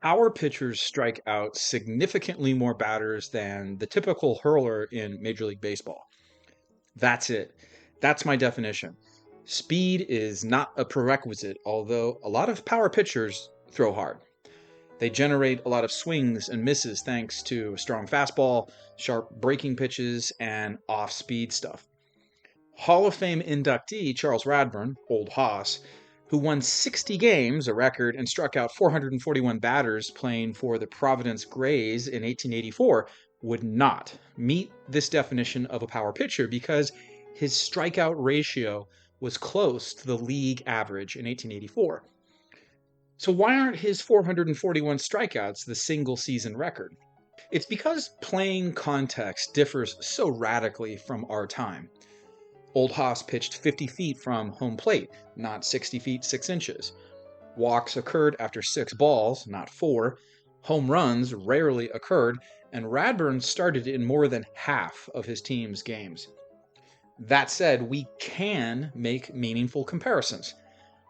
Our pitchers strike out significantly more batters than the typical hurler in Major League Baseball. That's it. That's my definition. Speed is not a prerequisite, although a lot of power pitchers throw hard. They generate a lot of swings and misses thanks to a strong fastball, sharp breaking pitches, and off speed stuff. Hall of Fame inductee Charles Radburn, Old Hoss, who won 60 games, a record, and struck out 441 batters playing for the Providence Grays in 1884, would not meet this definition of a power pitcher because his strikeout ratio was close to the league average in 1884. So why aren't his 441 strikeouts the single season record? It's because playing context differs so radically from our time. Old Hoss pitched 50 feet from home plate, not 60 feet 6 inches. Walks occurred after 6 balls, not 4. Home runs rarely occurred, and Radburn started in more than half of his team's games. That said, we can make meaningful comparisons.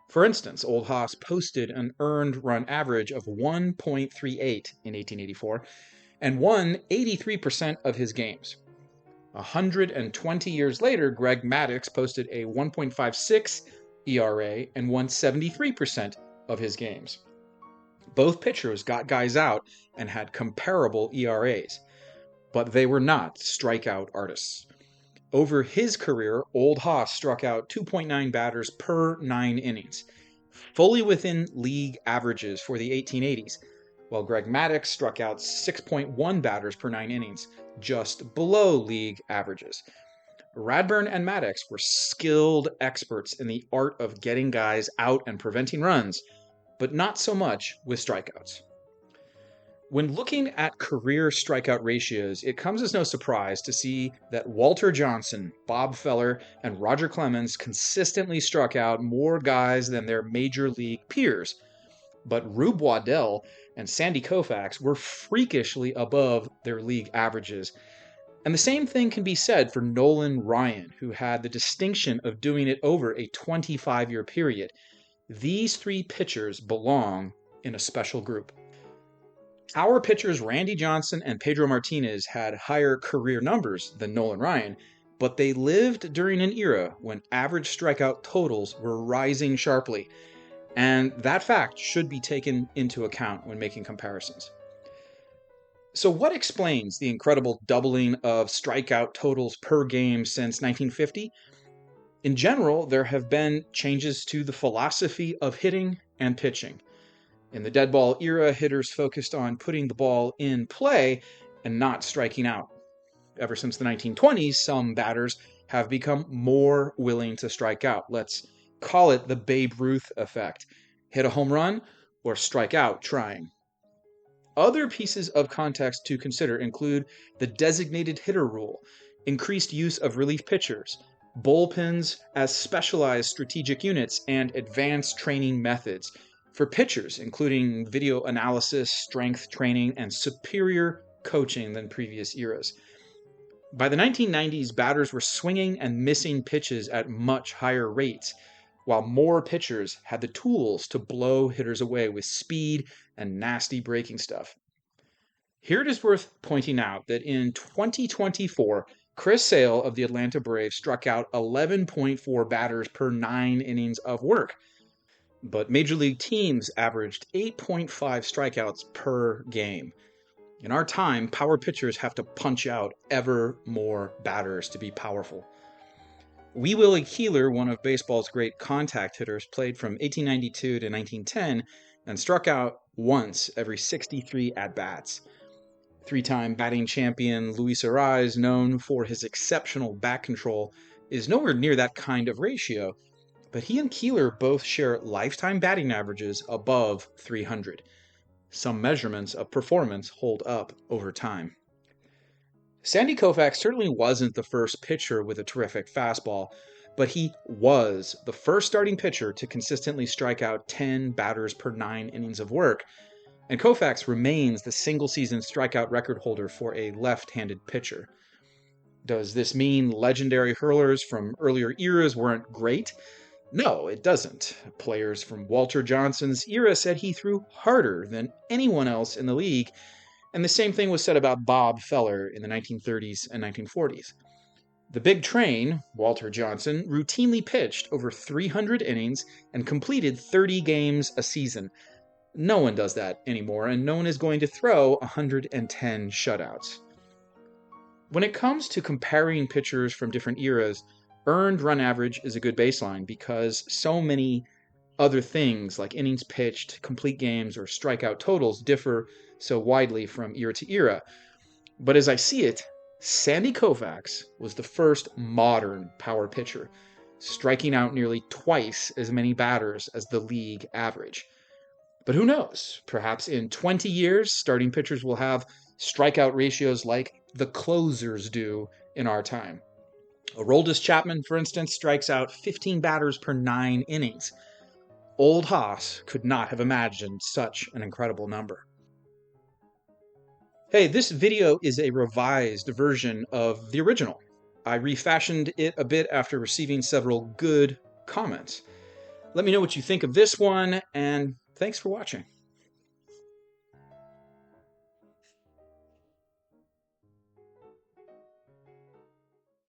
For instance, Old Hoss posted an earned run average of 1.38 in 1884 and won 83% of his games. 120 years later, Greg Maddux posted a 1.56 ERA and won 73% of his games. Both pitchers got guys out and had comparable ERAs, but they were not strikeout artists. Over his career, Old Hoss struck out 2.9 batters per 9 innings, fully within league averages for the 1880s, while Greg Maddux struck out 6.1 batters per 9 innings, just below league averages. Radburn and Maddux were skilled experts in the art of getting guys out and preventing runs, but not so much with strikeouts. When looking at career strikeout ratios, it comes as no surprise to see that Walter Johnson, Bob Feller, and Roger Clemens consistently struck out more guys than their major league peers. But Rube Waddell and Sandy Koufax were freakishly above their league averages. And the same thing can be said for Nolan Ryan, who had the distinction of doing it over a 25-year period. These three pitchers belong in a special group. Our pitchers Randy Johnson and Pedro Martinez had higher career numbers than Nolan Ryan, but they lived during an era when average strikeout totals were rising sharply, and that fact should be taken into account when making comparisons. So what explains the incredible doubling of strikeout totals per game since 1950? In general, there have been changes to the philosophy of hitting and pitching. In the dead ball era, hitters focused on putting the ball in play and not striking out. Ever since the 1920s, some batters have become more willing to strike out. Let's call it the Babe Ruth effect. Hit a home run or strike out trying. Other pieces of context to consider include the designated hitter rule, increased use of relief pitchers, bullpens as specialized strategic units, and advanced training methods. For pitchers, including video analysis, strength training, and superior coaching than previous eras. By the 1990s, batters were swinging and missing pitches at much higher rates, while more pitchers had the tools to blow hitters away with speed and nasty breaking stuff. Here it is worth pointing out that in 2024, Chris Sale of the Atlanta Braves struck out 11.4 batters per 9 innings of work, but major league teams averaged 8.5 strikeouts per game. In our time, power pitchers have to punch out ever more batters to be powerful. Wee Willie Keeler, one of baseball's great contact hitters, played from 1892 to 1910 and struck out once every 63 at-bats. Three-time batting champion Luis Arraez, known for his exceptional bat control, is nowhere near that kind of ratio, but he and Keeler both share lifetime batting averages above 300. Some measurements of performance hold up over time. Sandy Koufax certainly wasn't the first pitcher with a terrific fastball, but he was the first starting pitcher to consistently strike out 10 batters per 9 innings of work, and Koufax remains the single-season strikeout record holder for a left-handed pitcher. Does this mean legendary hurlers from earlier eras weren't great? No, it doesn't. Players from Walter Johnson's era said he threw harder than anyone else in the league, and the same thing was said about Bob Feller in the 1930s and 1940s. The big train, Walter Johnson, routinely pitched over 300 innings and completed 30 games a season. No one does that anymore, and no one is going to throw 110 shutouts. When it comes to comparing pitchers from different eras, earned run average is a good baseline because so many other things like innings pitched, complete games, or strikeout totals differ so widely from era to era. But as I see it, Sandy Koufax was the first modern power pitcher, striking out nearly twice as many batters as the league average. But who knows? Perhaps in 20 years, starting pitchers will have strikeout ratios like the closers do in our time. Aroldis Chapman, for instance, strikes out 15 batters per 9 innings. Old Haas could not have imagined such an incredible number. Hey, this video is a revised version of the original. I refashioned it a bit after receiving several good comments. Let me know what you think of this one, and thanks for watching.